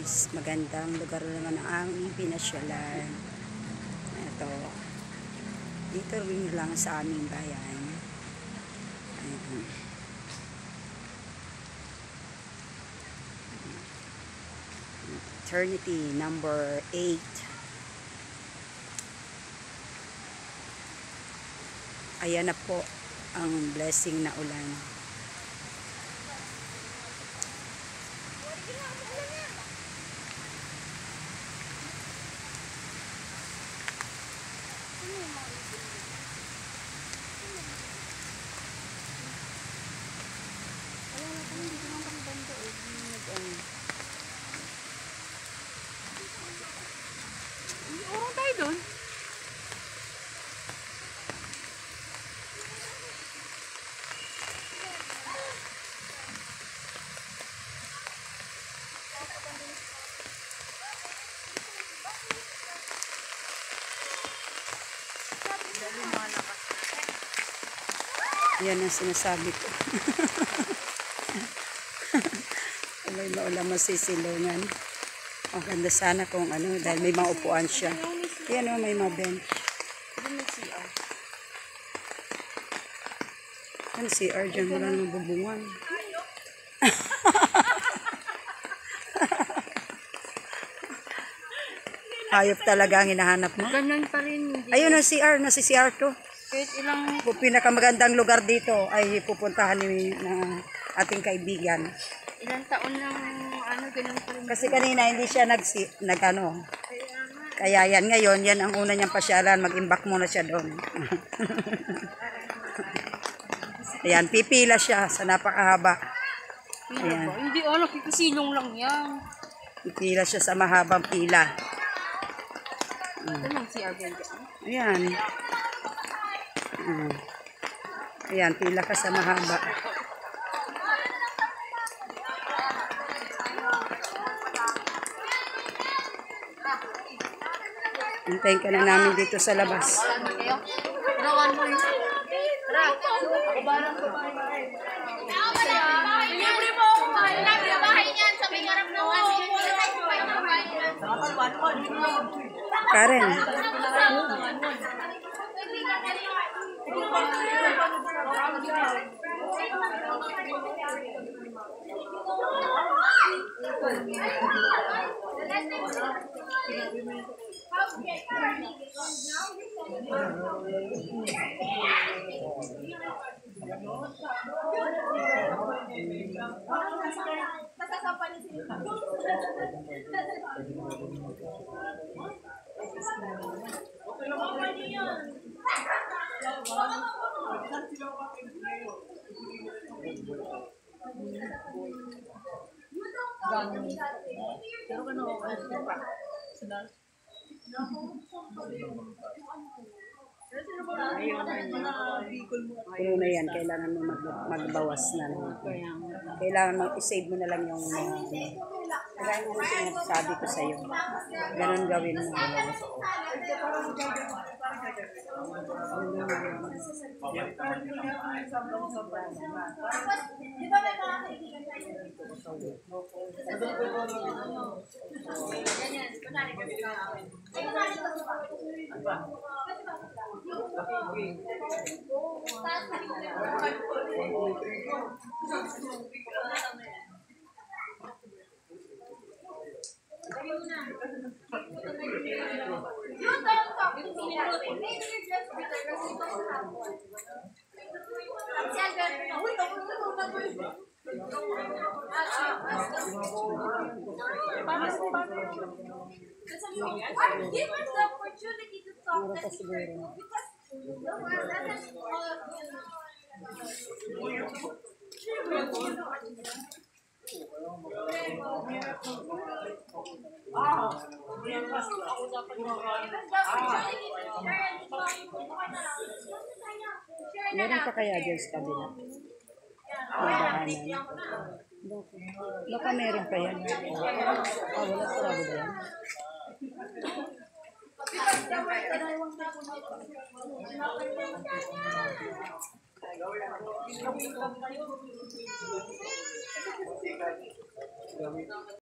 guys, magandang lugar naman ang aming pinasyalan. Ito, dito rin lang sa aming bayan. Ayan. Eternity number 8. Ayan na po ang blessing na ulan. Urong tayo doon. Yan ang sinasabi ko. Alay na ulam masisilungan. Ang ganda sana kung ano, dahil may mga upuan siya. Yan o, may mga bench. Ano CR dyan, wala namang bubungan. Hayop talaga ang hinahanap mo. Ganun pa rin. Ayun ang CR, nasi CR to. Kahit ilang... Pinakamagandang lugar dito ay pupuntahan ng ating kaibigan. Ilang taon lang, ganun pa rin. Kasi kanina hindi siya nag-ano. Kaya yan ngayon, yan ang una niyang pasyalan. Mag-imbak muna siya doon. Ayan, pipila siya sa napakahaba. Ayan. Hindi, nakikisilong lang yan. Pipila siya sa mahabang pila. Ito lang si Arben. Ayan. Ayan, pila ka sa mahaba. Hintayin ka na namin dito sa labas. Rawan mo yun. Libre mo ako. Bahay niyan sa may harap ng Karen. Puno na yan, kailangan mo magbawas na. Kailangan mag-save mo na lang yung kaya mo sinasabi ko sa iyo. Ganun gawin mo. Give us the opportunity to talk that Meron pa kaya dyan sa kabila? Madaanan. Baka meron pa yan. Wala sarado ba yan?